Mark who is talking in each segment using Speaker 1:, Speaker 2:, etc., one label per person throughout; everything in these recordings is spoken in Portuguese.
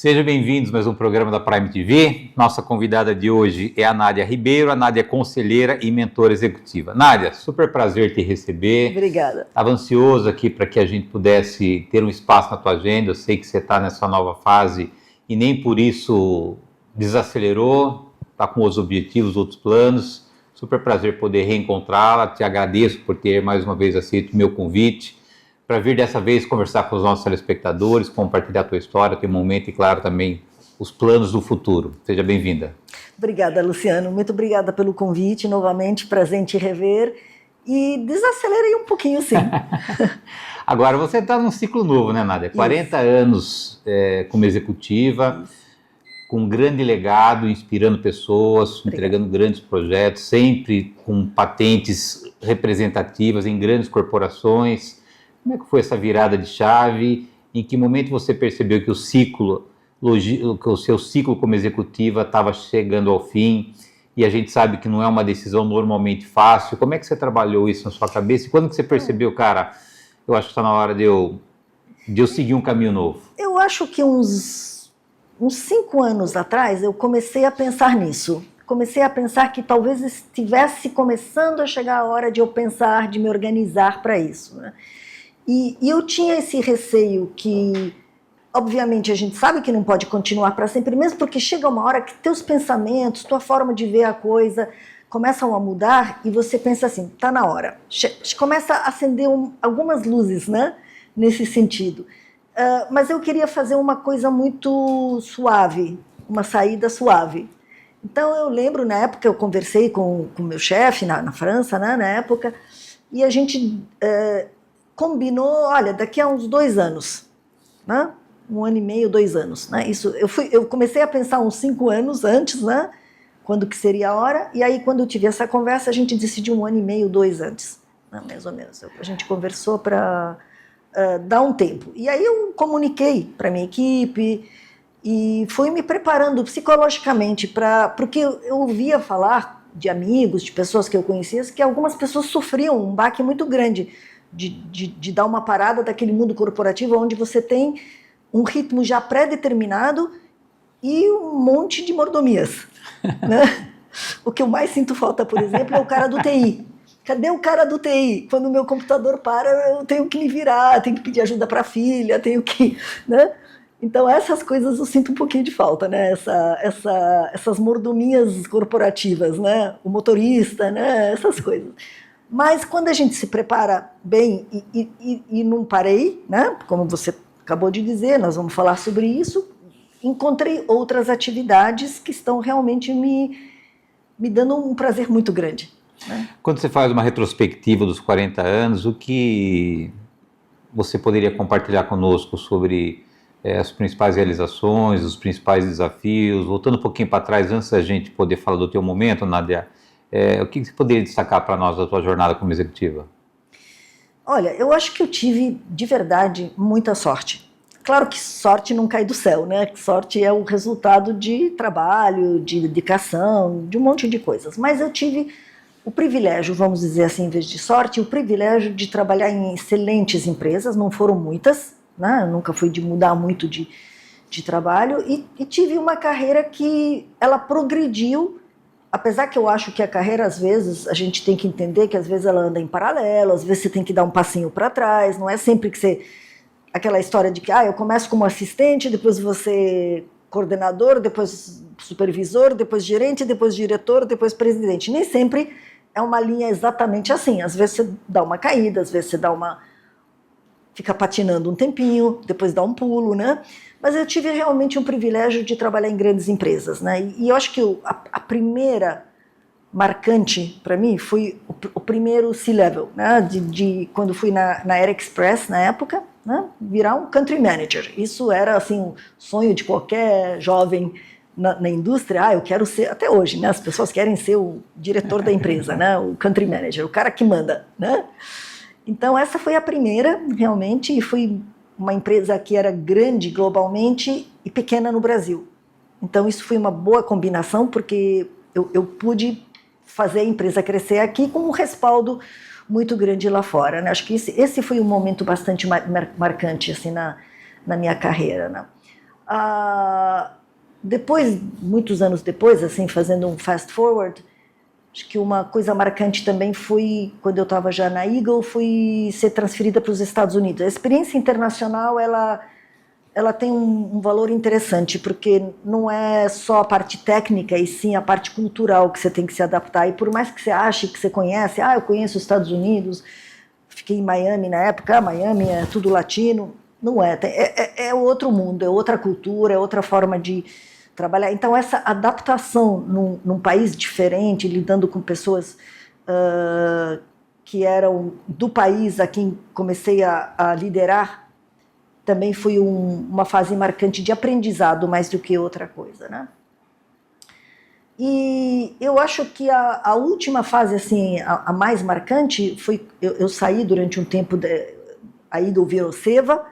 Speaker 1: Sejam bem-vindos a mais um programa da Prime TV. Nossa convidada de hoje é a Nádia Ribeiro. A Nádia é conselheira e mentora executiva. Nádia, super prazer te receber.
Speaker 2: Obrigada.
Speaker 1: Estava ansioso aqui para que a gente pudesse ter um espaço na tua agenda. Eu sei que você está nessa nova fase e nem por isso desacelerou, está com outros objetivos, outros planos. Super prazer poder reencontrá-la. Te agradeço por ter mais uma vez aceito o meu convite para vir dessa vez conversar com os nossos telespectadores, compartilhar a tua história, teu momento e, claro, também os planos do futuro. Seja bem-vinda.
Speaker 2: Obrigada, Luciano. Muito obrigada pelo convite, novamente, prazer em te rever. E desacelerei um pouquinho, sim.
Speaker 1: Agora, você está num ciclo novo, né, Nádia? 40 anos como executiva, com um grande legado, inspirando pessoas, entregando grandes projetos, sempre com patentes representativas em grandes corporações. Como é que foi essa virada de chave? Em que momento você percebeu que o seu ciclo como executiva estava chegando ao fim? E a gente sabe que não é uma decisão normalmente fácil. Como é que você trabalhou isso na sua cabeça? E quando que você percebeu, cara, eu acho que está na hora de eu seguir um caminho novo?
Speaker 2: Eu acho que uns 5 anos atrás eu comecei a pensar nisso. Comecei a pensar que talvez estivesse começando a chegar a hora de eu pensar, de me organizar para isso, né? E eu tinha esse receio que, obviamente, a gente sabe que não pode continuar para sempre, mesmo porque chega uma hora que teus pensamentos, tua forma de ver a coisa começam a mudar e você pensa assim, tá na hora. Começa a acender algumas luzes, né, nesse sentido. Mas eu queria fazer uma coisa muito suave, uma saída suave. Então eu lembro, na época, eu conversei com o meu chefe na França, né, na época, e a gente combinou, olha, daqui a uns 2 anos, né? 1 ano e meio, 2 anos, né? Isso, eu comecei a pensar uns 5 anos antes, né? Quando que seria a hora, e aí quando eu tive essa conversa, a gente decidiu 1 ano e meio, 2 antes, né? Mais ou menos. A gente conversou para dar um tempo. E aí eu comuniquei para minha equipe e fui me preparando psicologicamente porque eu ouvia falar de amigos, de pessoas que eu conhecia, que algumas pessoas sofriam um baque muito grande de dar uma parada daquele mundo corporativo onde você tem um ritmo já pré-determinado e um monte de mordomias, né? O que eu mais sinto falta, por exemplo, é o cara do TI. Cadê o cara do TI? Quando o meu computador para, eu tenho que me virar, tenho que pedir ajuda para a filha, tenho que... né? Então, essas coisas eu sinto um pouquinho de falta, né? Essas mordomias corporativas, né? O motorista, né? Essas coisas. Mas quando a gente se prepara bem e não parei, né? Como você acabou de dizer, nós vamos falar sobre isso, encontrei outras atividades que estão realmente me dando um prazer muito grande, né?
Speaker 1: Quando você faz uma retrospectiva dos 40 anos, o que você poderia compartilhar conosco sobre as principais realizações, os principais desafios? Voltando um pouquinho para trás, antes da gente poder falar do teu momento, Nádia, o que você poderia destacar para nós da tua jornada como executiva?
Speaker 2: Olha, eu acho que eu tive, de verdade, muita sorte. Claro que sorte não cai do céu, né? Sorte é o resultado de trabalho, de dedicação, de um monte de coisas. Mas eu tive o privilégio, vamos dizer assim, em vez de sorte, o privilégio de trabalhar em excelentes empresas, não foram muitas, né? Eu nunca fui de mudar muito de trabalho e tive uma carreira que ela progrediu. Apesar que eu acho que a carreira, às vezes, a gente tem que entender que às vezes ela anda em paralelo, às vezes você tem que dar um passinho para trás, não é sempre que você... Aquela história de que eu começo como assistente, depois você coordenador, depois supervisor, depois gerente, depois diretor, depois presidente. Nem sempre é uma linha exatamente assim. Às vezes você dá uma caída, às vezes você fica patinando um tempinho, depois dá um pulo, né? Mas eu tive realmente um privilégio de trabalhar em grandes empresas, né? E eu acho que a primeira marcante para mim foi o primeiro C-Level, né? Quando fui na Air Express, na época, né? Virar um country manager. Isso era assim, um sonho de qualquer jovem na indústria. Eu quero ser, até hoje, né? As pessoas querem ser o diretor da empresa, né? O country manager, o cara que manda, né? Então essa foi a primeira, realmente, e foi uma empresa que era grande globalmente e pequena no Brasil. Então isso foi uma boa combinação, porque eu pude fazer a empresa crescer aqui com um respaldo muito grande lá fora, né? Acho que esse foi um momento bastante marcante assim, na minha carreira, né? Depois, muitos anos depois, assim, fazendo um fast forward, acho que uma coisa marcante também foi, quando eu estava já na Eagle, foi ser transferida para os Estados Unidos. A experiência internacional, ela tem um valor interessante, porque não é só a parte técnica, e sim a parte cultural que você tem que se adaptar. E por mais que você ache que você conhece, eu conheço os Estados Unidos, fiquei em Miami na época, Miami é tudo latino, não é. É outro mundo, é outra cultura, é outra forma de trabalhar. Então, essa adaptação num país diferente, lidando com pessoas que eram do país a quem comecei a liderar, também foi uma fase marcante de aprendizado mais do que outra coisa, né? E eu acho que a última fase, assim, a mais marcante foi, eu saí durante um tempo, a Eagle virou Seva,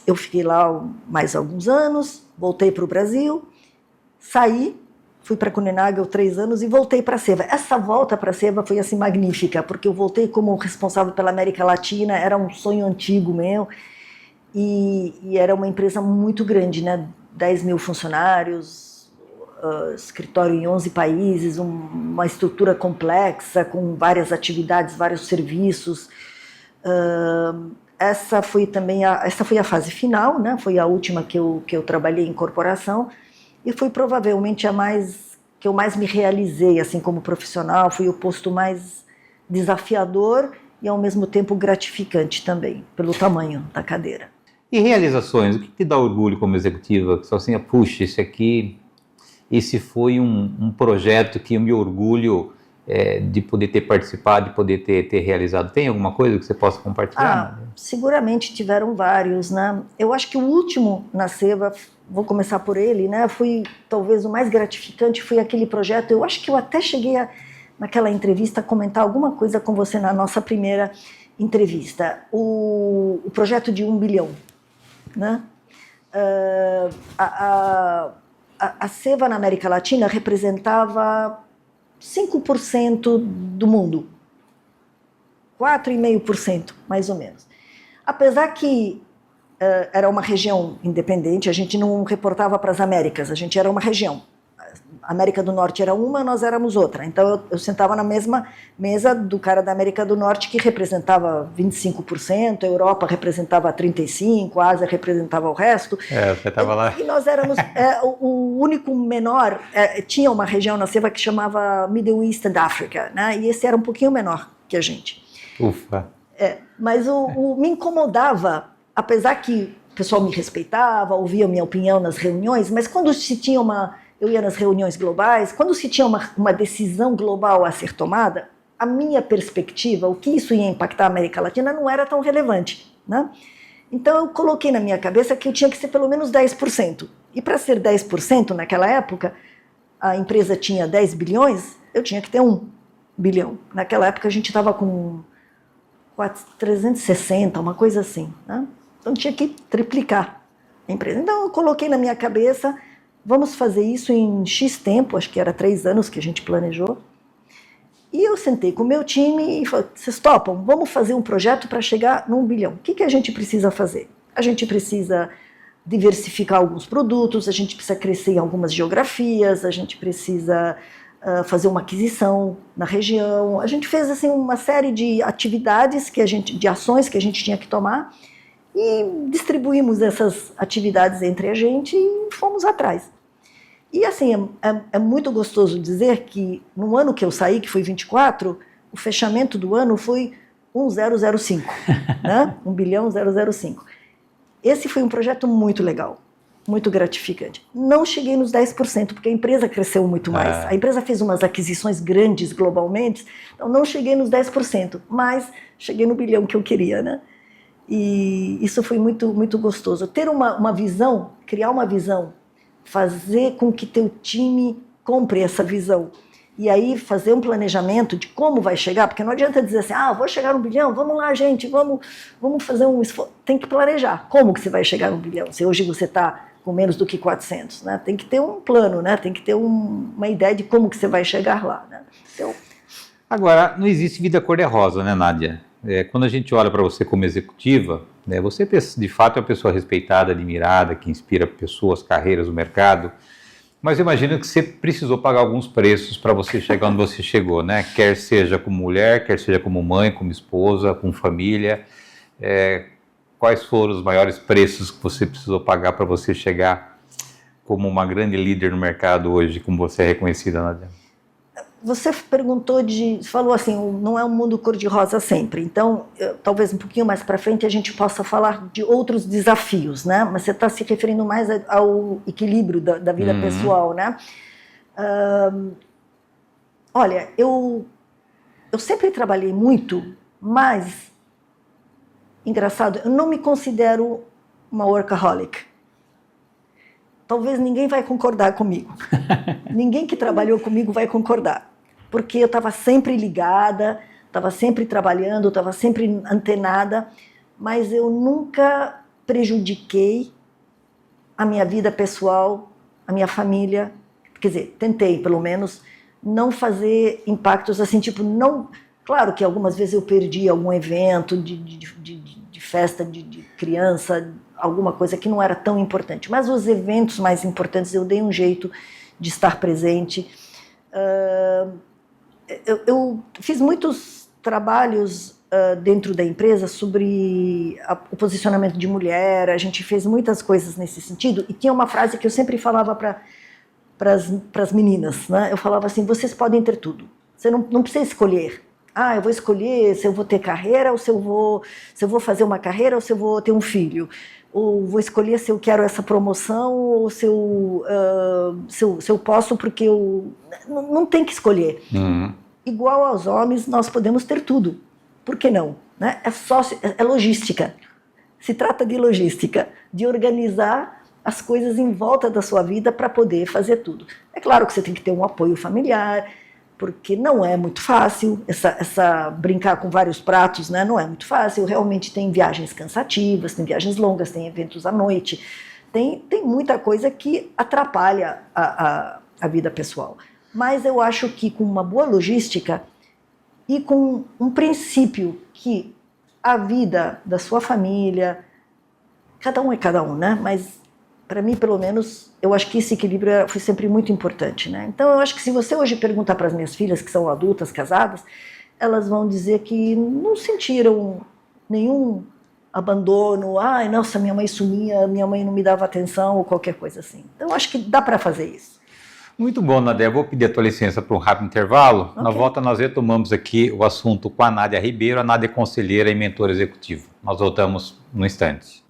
Speaker 2: eu fiquei lá mais alguns anos, voltei para o Brasil, saí, fui para a Kuehne+Nagel 3 anos e voltei para a Seva. Essa volta para a Seva foi assim magnífica, porque eu voltei como responsável pela América Latina, era um sonho antigo meu, e era uma empresa muito grande, né? 10 mil funcionários, escritório em 11 países, uma estrutura complexa, com várias atividades, vários serviços. Essa foi a fase final, né? Foi a última que eu trabalhei em corporação, e foi provavelmente que eu mais me realizei assim como profissional. Foi o posto mais desafiador e ao mesmo tempo gratificante também, pelo tamanho da cadeira.
Speaker 1: E realizações, o que te dá orgulho como executiva? Que só assim, puxa, esse foi um projeto que eu me orgulho de poder ter participado, de poder ter realizado. Tem alguma coisa que você possa compartilhar?
Speaker 2: Seguramente tiveram vários, né? Eu acho que o último na Seva, vou começar por ele, né? Foi talvez o mais gratificante, foi aquele projeto. Eu acho que eu até cheguei naquela entrevista a comentar alguma coisa com você na nossa primeira entrevista. O projeto de 1 bilhão, né? A Seva na América Latina representava 5% do mundo, 4,5% mais ou menos. Apesar que era uma região independente, a gente não reportava para as Américas, a gente era uma região. A América do Norte era uma, nós éramos outra. Então eu sentava na mesma mesa do cara da América do Norte, que representava 25%, a Europa representava 35%, a Ásia representava o resto.
Speaker 1: Você estava lá.
Speaker 2: E nós éramos o único menor. Tinha uma região na Seva que chamava Middle East and Africa, né? E esse era um pouquinho menor que a gente.
Speaker 1: Ufa!
Speaker 2: Mas me incomodava, apesar que o pessoal me respeitava, ouvia a minha opinião nas reuniões, mas quando se tinha eu ia nas reuniões globais, quando se tinha uma decisão global a ser tomada, a minha perspectiva, o que isso ia impactar a América Latina, não era tão relevante, né? Então eu coloquei na minha cabeça que eu tinha que ser pelo menos 10%. E para ser 10% naquela época, a empresa tinha 10 bilhões, eu tinha que ter 1 bilhão. Naquela época a gente estava com 360, uma coisa assim, né? Então tinha que triplicar a empresa. Então eu coloquei na minha cabeça, vamos fazer isso em X tempo, acho que era 3 anos que a gente planejou. E eu sentei com o meu time e falei, vocês topam? Vamos fazer um projeto para chegar no 1 bilhão. O que a gente precisa fazer? A gente precisa diversificar alguns produtos, a gente precisa crescer em algumas geografias, a gente precisa fazer uma aquisição na região. A gente fez assim uma série de atividades, de ações que a gente tinha que tomar, e distribuímos essas atividades entre a gente e fomos atrás. E assim, é muito gostoso dizer que no ano que eu saí, que foi 24, o fechamento do ano foi 1,005, né? 1 bilhão 005. Esse foi um projeto muito legal, muito gratificante. Não cheguei nos 10%, porque a empresa cresceu muito mais. A empresa fez umas aquisições grandes globalmente, então não cheguei nos 10%, mas cheguei no bilhão que eu queria, né? E isso foi muito, muito gostoso. Ter uma visão, criar uma visão, fazer com que teu time compre essa visão. E aí fazer um planejamento de como vai chegar, porque não adianta dizer assim, vou chegar no bilhão, vamos lá, gente, vamos fazer um esforço. Tem que planejar como que você vai chegar no bilhão, se hoje você está com menos do que 400, né? Tem que ter um plano, né? Tem que ter uma ideia de como que você vai chegar lá, né? Então...
Speaker 1: Agora, não existe vida cor-de-rosa, né, Nádia? Quando a gente olha para você como executiva, né? Você, de fato, é uma pessoa respeitada, admirada, que inspira pessoas, carreiras no mercado, mas eu imagino que você precisou pagar alguns preços para você chegar onde você chegou, né? Quer seja como mulher, quer seja como mãe, como esposa, com família. Quais foram os maiores preços que você precisou pagar para você chegar como uma grande líder no mercado hoje, como você é reconhecida, Nádia?
Speaker 2: Você falou assim, não é um mundo cor-de-rosa sempre, então talvez um pouquinho mais para frente a gente possa falar de outros desafios, né? Mas você está se referindo mais ao equilíbrio da vida pessoal, né? Olha, eu sempre trabalhei muito, mas, engraçado, eu não me considero uma workaholic. Talvez ninguém vai concordar comigo. Ninguém que trabalhou comigo vai concordar. Porque eu estava sempre ligada, estava sempre trabalhando, estava sempre antenada, mas eu nunca prejudiquei a minha vida pessoal, a minha família. Quer dizer, tentei, pelo menos, não fazer impactos assim, tipo, não... Claro que algumas vezes eu perdi algum evento de festa de criança, alguma coisa que não era tão importante, mas os eventos mais importantes eu dei um jeito de estar presente. Eu fiz muitos trabalhos dentro da empresa sobre o posicionamento de mulher, a gente fez muitas coisas nesse sentido, e tinha uma frase que eu sempre falava para as meninas, né? Eu falava assim, vocês podem ter tudo, você não precisa escolher. Eu vou escolher se eu vou ter carreira, ou se eu vou fazer uma carreira, ou se eu vou ter um filho. Ou vou escolher se eu quero essa promoção, ou se eu posso, porque eu... Não tem que escolher. Igual aos homens, nós podemos ter tudo. Por que não? Né? É logística. Se trata de logística, de organizar as coisas em volta da sua vida para poder fazer tudo. É claro que você tem que ter um apoio familiar, porque não é muito fácil, essa brincar com vários pratos, né? Não é muito fácil, realmente tem viagens cansativas, tem viagens longas, tem eventos à noite, tem muita coisa que atrapalha a vida pessoal. Mas eu acho que com uma boa logística e com um princípio que a vida da sua família, cada um é cada um, né? Mas para mim, pelo menos, eu acho que esse equilíbrio foi sempre muito importante, né? Então, eu acho que se você hoje perguntar para as minhas filhas, que são adultas, casadas, elas vão dizer que não sentiram nenhum abandono, nossa, minha mãe sumia, minha mãe não me dava atenção, ou qualquer coisa assim. Então, eu acho que dá para fazer isso.
Speaker 1: Muito bom, Nádia. Eu vou pedir a tua licença para um rápido intervalo.
Speaker 2: Okay.
Speaker 1: Na volta, nós retomamos aqui o assunto com a Nádia Ribeiro. A Nádia é conselheira e mentora executiva. Nós voltamos no instante.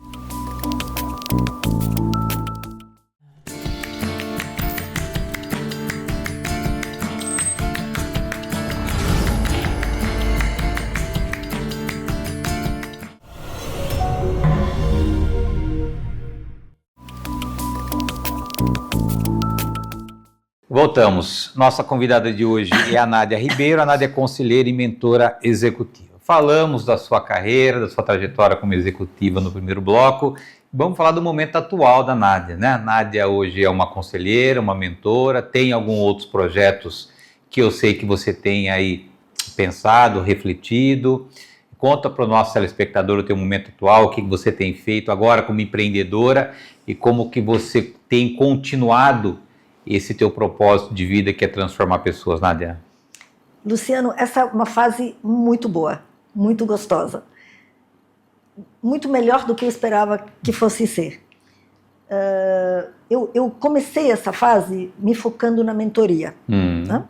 Speaker 1: Voltamos. Nossa convidada de hoje é a Nádia Ribeiro. A Nádia é conselheira e mentora executiva. Falamos da sua carreira, da sua trajetória como executiva no primeiro bloco. Vamos falar do momento atual da Nádia, né? A Nádia hoje é uma conselheira, uma mentora, tem alguns outros projetos que eu sei que você tem aí pensado, refletido. Conta para o nosso telespectador o teu momento atual, o que você tem feito agora como empreendedora e como que você tem continuado esse teu propósito de vida, que é transformar pessoas, Nádia.
Speaker 2: Luciano, essa é uma fase muito boa, muito gostosa. Muito melhor do que eu esperava que fosse ser. Eu comecei essa fase me focando na mentoria. Né?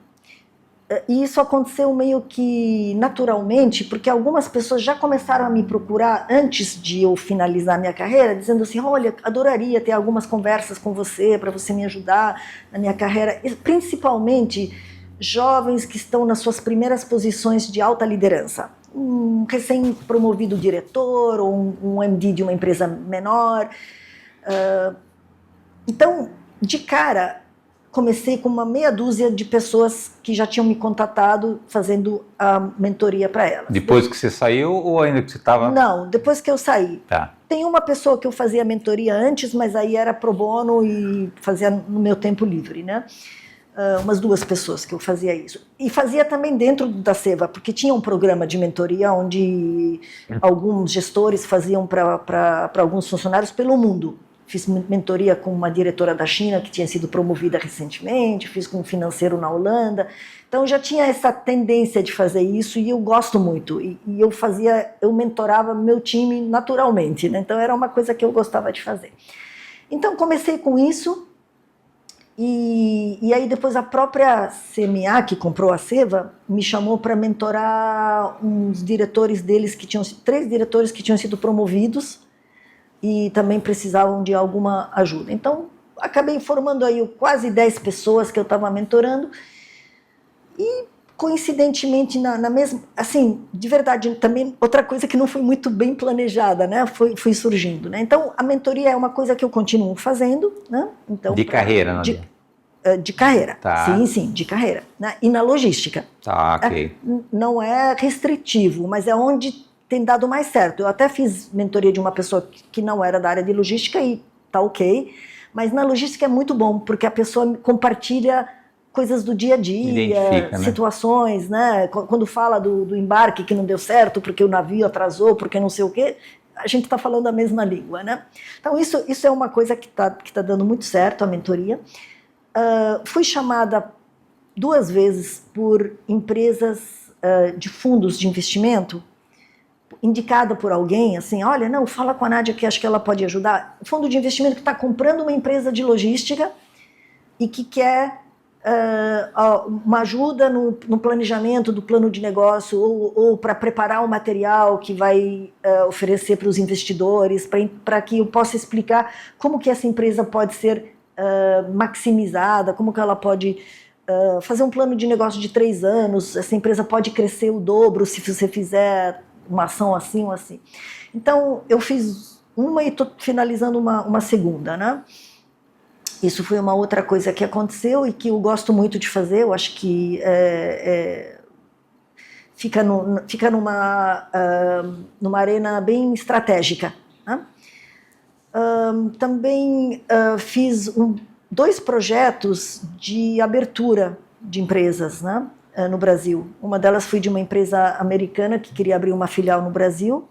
Speaker 2: E isso aconteceu meio que naturalmente, porque algumas pessoas já começaram a me procurar antes de eu finalizar minha carreira, dizendo assim, olha, adoraria ter algumas conversas com você, para você me ajudar na minha carreira, e principalmente jovens que estão nas suas primeiras posições de alta liderança. Um recém-promovido diretor, ou um MD de uma empresa menor. Então, de cara, comecei com uma meia dúzia de pessoas que já tinham me contatado fazendo a mentoria para elas.
Speaker 1: Depois que você saiu ou ainda que você estava...
Speaker 2: Não, depois que eu saí.
Speaker 1: Tá.
Speaker 2: Tem uma pessoa que eu fazia mentoria antes, mas aí era pro bono e fazia no meu tempo livre, né? umas 2 pessoas que eu fazia isso. E fazia também dentro da Seva, porque tinha um programa de mentoria onde alguns gestores faziam para alguns funcionários pelo mundo. Fiz mentoria com uma diretora da China que tinha sido promovida recentemente, fiz com um financeiro na Holanda. Então já tinha essa tendência de fazer isso e eu gosto muito. E eu mentorava meu time naturalmente, né? Então era uma coisa que eu gostava de fazer. Então comecei com isso. E aí depois a própria CMA, que comprou a Seva, me chamou para mentorar uns diretores deles, 3 diretores que tinham sido promovidos e também precisavam de alguma ajuda. Então acabei formando aí quase 10 pessoas que eu estava mentorando e coincidentemente na mesma, assim, de verdade, também outra coisa que não foi muito bem planejada, né, foi surgindo, né? Então a mentoria é uma coisa que eu continuo fazendo, né? Então,
Speaker 1: de carreira, Nádia?
Speaker 2: De carreira,
Speaker 1: tá.
Speaker 2: Sim, de carreira, né? E na logística.
Speaker 1: Tá, ok.
Speaker 2: Não é restritivo, mas é onde tem dado mais certo. Eu até fiz mentoria de uma pessoa que não era da área de logística e tá ok, mas na logística é muito bom, porque a pessoa compartilha coisas do dia a dia, situações, né? Quando fala do embarque que não deu certo, porque o navio atrasou, porque não sei o quê, a gente está falando a mesma língua, né? Então isso é uma coisa que tá dando muito certo, a mentoria. Fui chamada 2 vezes por empresas de fundos de investimento, indicada por alguém, assim, olha, não, fala com a Nádia que acho que ela pode ajudar. Fundo de investimento que está comprando uma empresa de logística e que quer uma ajuda no planejamento do plano de negócio ou para preparar o material que vai oferecer para os investidores, para que eu possa explicar como que essa empresa pode ser maximizada, como que ela pode fazer um plano de negócio de 3 anos, essa empresa pode crescer o dobro se você fizer uma ação assim ou assim. Então, eu fiz uma e estou finalizando uma segunda, né? Isso foi uma outra coisa que aconteceu e que eu gosto muito de fazer. Eu acho que fica numa arena bem estratégica, né? Também fiz 2 projetos de abertura de empresas, né, no Brasil. Uma delas foi de uma empresa americana que queria abrir uma filial no Brasil,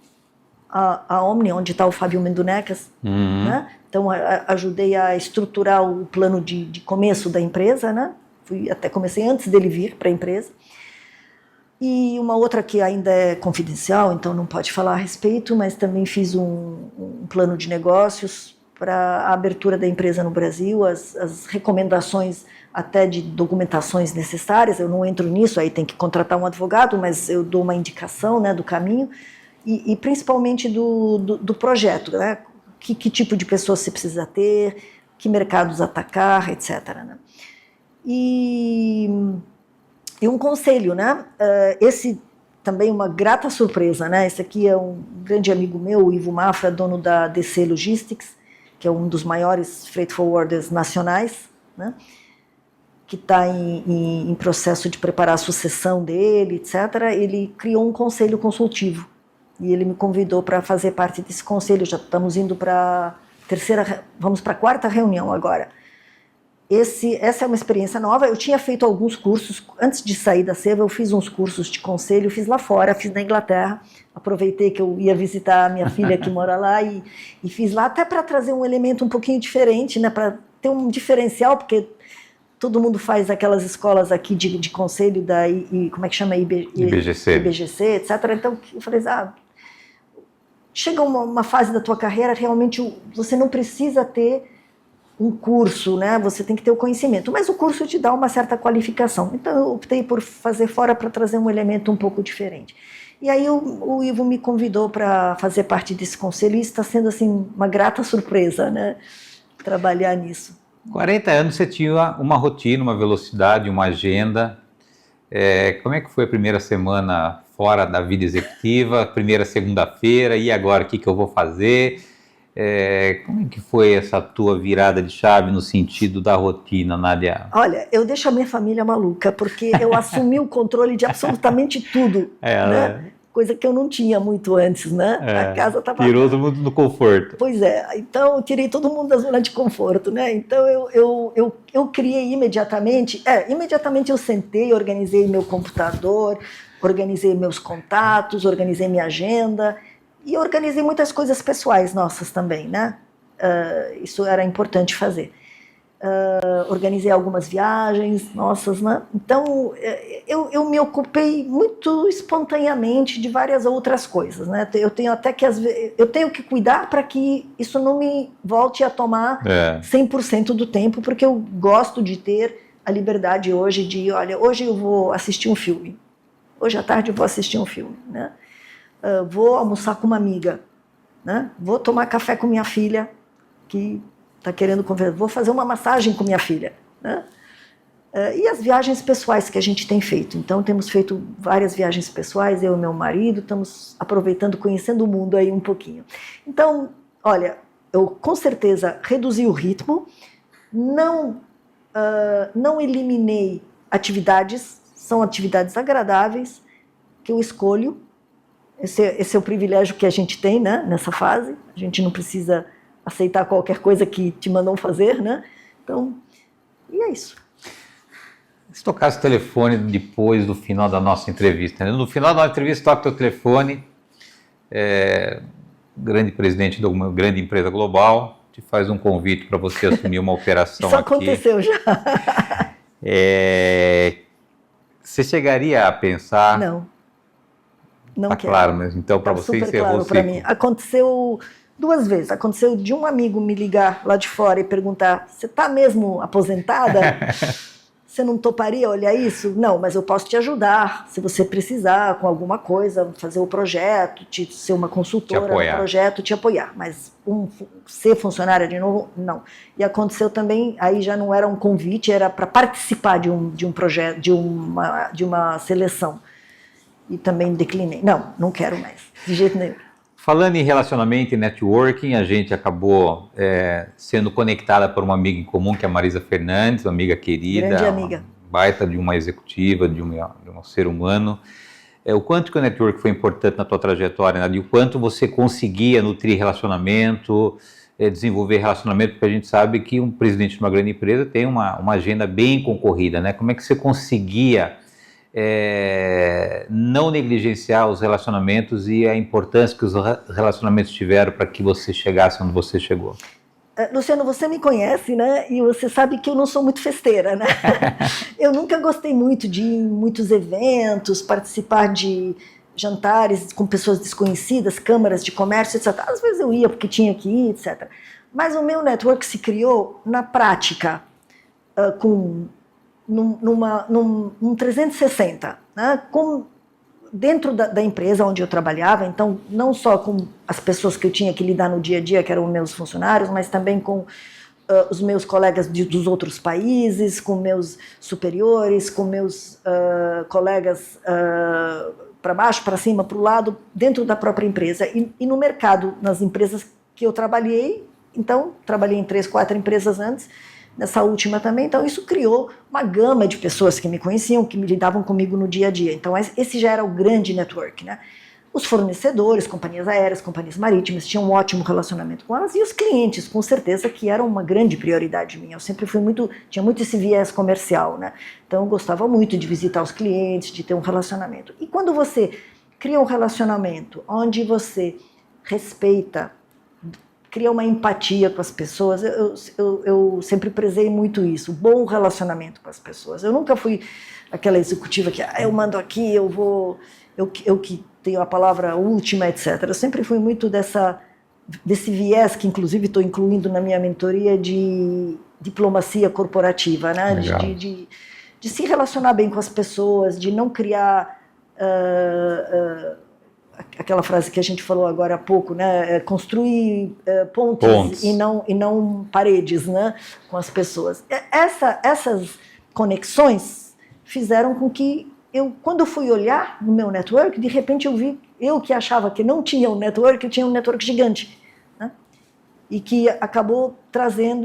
Speaker 2: a Omni, onde está o Fábio Mendonecas, né? Então ajudei a estruturar o plano de começo da empresa, né? Até comecei antes dele vir para a empresa. E uma outra que ainda é confidencial, então não pode falar a respeito, mas também fiz um plano de negócios para a abertura da empresa no Brasil, as recomendações até de documentações necessárias. Eu não entro nisso, aí tem que contratar um advogado, mas eu dou uma indicação, né, do caminho. E principalmente do projeto, né? Que tipo de pessoas você precisa ter, que mercados atacar, etc. Né? E um conselho, né? Esse também uma grata surpresa, né? Esse aqui é um grande amigo meu, o Ivo Mafra, dono da DC Logistics, que é um dos maiores freight forwarders nacionais, né? Que está em processo de preparar a sucessão dele, etc. Ele criou um conselho consultivo. E ele me convidou para fazer parte desse conselho. Já estamos indo para vamos para a 4ª reunião agora. Essa é uma experiência nova. Eu tinha feito alguns cursos, antes de sair da Seva, eu fiz uns cursos de conselho, fiz lá fora, fiz na Inglaterra. Aproveitei que eu ia visitar a minha filha que mora lá e fiz lá até para trazer um elemento um pouquinho diferente, né, para ter um diferencial, porque todo mundo faz aquelas escolas aqui de conselho como é que chama? IBGC, etc. Então eu falei, chega uma fase da tua carreira, realmente você não precisa ter um curso, né? Você tem que ter o conhecimento, mas o curso te dá uma certa qualificação. Então eu optei por fazer fora para trazer um elemento um pouco diferente. E aí o Ivo me convidou para fazer parte desse conselho e está sendo assim uma grata surpresa, né? Trabalhar nisso.
Speaker 1: 40 anos você tinha uma rotina, uma velocidade, uma agenda. Como é que foi a primeira semana fora da vida executiva, primeira segunda-feira, e agora o que eu vou fazer? Como é que foi essa tua virada de chave no sentido da rotina, Nádia?
Speaker 2: Olha, eu deixo a minha família maluca, porque eu assumi o controle de absolutamente tudo. Né? coisa que eu não tinha muito antes, né? A casa estava...
Speaker 1: Tirou todo mundo no conforto.
Speaker 2: Pois é, então eu tirei todo mundo da zona de conforto, né? Então eu criei imediatamente eu sentei, organizei meu computador, organizei meus contatos, organizei minha agenda e organizei muitas coisas pessoais nossas também, né? Isso era importante fazer. Organizei algumas viagens nossas, né? Então eu me ocupei muito espontaneamente de várias outras coisas, né? Eu tenho até que eu tenho que cuidar para que isso não me volte a tomar 100% do tempo, porque eu gosto de ter a liberdade hoje de, olha, hoje eu vou assistir um filme, hoje à tarde eu vou assistir um filme, né? Vou almoçar com uma amiga, né? Vou tomar café com minha filha que está querendo conversar, vou fazer uma massagem com minha filha, né? E as viagens pessoais que a gente tem feito. Então, temos feito várias viagens pessoais, eu e meu marido, estamos aproveitando, conhecendo o mundo aí um pouquinho. Então, olha, eu com certeza reduzi o ritmo, não eliminei atividades, são atividades agradáveis que eu escolho. Esse é o privilégio que a gente tem, né, nessa fase, a gente não precisa aceitar qualquer coisa que te mandam fazer, né? Então, e é isso.
Speaker 1: Se tocasse o telefone depois do final da nossa entrevista, né? No final da nossa entrevista, toca o teu telefone, grande presidente de uma grande empresa global, te faz um convite para você assumir uma operação
Speaker 2: Isso
Speaker 1: aqui.
Speaker 2: aconteceu já.
Speaker 1: Você chegaria a pensar...
Speaker 2: Não
Speaker 1: tá
Speaker 2: quero.
Speaker 1: Claro, mas então para você encerrou o ciclo.
Speaker 2: Mim. Aconteceu 2 vezes. Aconteceu de um amigo me ligar lá de fora e perguntar: você está mesmo aposentada? Você não toparia olhar isso? Não, mas eu posso te ajudar, se você precisar, com alguma coisa, fazer o projeto, ser uma consultora no projeto, te apoiar. Mas ser funcionária de novo, não. E aconteceu também, aí já não era um convite, era para participar de um projeto, de uma seleção. E também declinei. Não quero mais, de jeito nenhum.
Speaker 1: Falando em relacionamento e networking, a gente acabou sendo conectada por uma amiga em comum, que é a Marisa Fernandes, uma amiga querida.
Speaker 2: Grande amiga.
Speaker 1: Uma baita de uma executiva, de um ser humano. O quanto que o network foi importante na tua trajetória, Nadia? O quanto você conseguia nutrir relacionamento, desenvolver relacionamento, porque a gente sabe que um presidente de uma grande empresa tem uma agenda bem concorrida, né? Como é que você conseguia... não negligenciar os relacionamentos e a importância que os relacionamentos tiveram para que você chegasse onde você chegou?
Speaker 2: Luciano, você me conhece, né? E você sabe que eu não sou muito festeira, né? Eu nunca gostei muito de ir em muitos eventos, participar de jantares com pessoas desconhecidas, câmaras de comércio, etc. Às vezes eu ia porque tinha que ir, etc. Mas o meu network se criou na prática, num 360, né? Dentro da empresa onde eu trabalhava, então não só com as pessoas que eu tinha que lidar no dia a dia, que eram meus funcionários, mas também com os meus colegas dos outros países, com meus superiores, com meus colegas para baixo, para cima, para o lado, dentro da própria empresa. E no mercado, nas empresas que eu trabalhei, então trabalhei em 3, 4 empresas antes, nessa última também, então isso criou uma gama de pessoas que me conheciam, que me lidavam comigo no dia a dia. Então esse já era o grande network, né? Os fornecedores, companhias aéreas, companhias marítimas, tinham um ótimo relacionamento com elas, e os clientes, com certeza, que eram uma grande prioridade minha. Eu sempre tinha muito esse viés comercial, né? Então eu gostava muito de visitar os clientes, de ter um relacionamento. E quando você cria um relacionamento onde você respeita, cria uma empatia com as pessoas, eu sempre prezei muito isso, bom relacionamento com as pessoas. Eu nunca fui aquela executiva que eu mando aqui, eu que tenho a palavra última, etc. Eu sempre fui muito desse viés, que inclusive estou incluindo na minha mentoria, de diplomacia corporativa, né? De se relacionar bem com as pessoas, de não criar... aquela frase que a gente falou agora há pouco, né? Construir pontes. E não paredes, né? Com as pessoas. Essas conexões fizeram com que quando eu fui olhar no meu network, de repente eu vi, eu que achava que não tinha um network, eu tinha um network gigante, né? E que acabou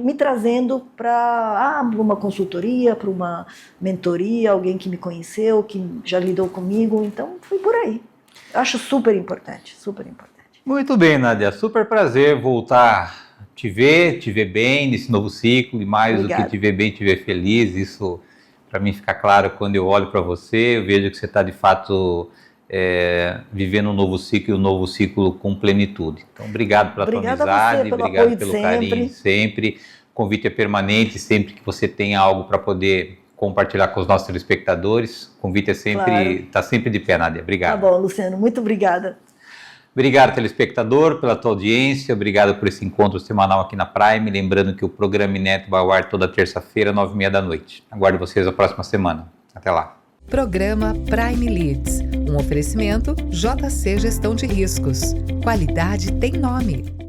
Speaker 2: me trazendo para uma consultoria, para uma mentoria, alguém que me conheceu, que já lidou comigo, então foi por aí. Eu acho super importante, super importante.
Speaker 1: Muito bem, Nádia, super prazer voltar a te ver bem nesse novo ciclo, e mais
Speaker 2: Obrigada.
Speaker 1: do que te ver bem, te ver feliz. Isso para mim fica claro quando eu olho para você, eu vejo que você está de fato vivendo um novo ciclo, e um novo ciclo com plenitude. Então, obrigado pela tua amizade, obrigado pelo carinho sempre. O convite é permanente, sempre que você tenha algo para poder compartilhar com os nossos telespectadores. O convite é sempre, está sempre de pé, Nádia. Obrigado.
Speaker 2: Tá bom, Luciano, muito obrigada.
Speaker 1: Obrigado, telespectador, pela tua audiência. Obrigado por esse encontro semanal aqui na Prime. Lembrando que o programa Inédito vai ao ar toda terça-feira, 9h30 da noite. Aguardo vocês na próxima semana. Até lá.
Speaker 3: Programa Prime Leads. Um oferecimento JC Gestão de Riscos. Qualidade tem nome.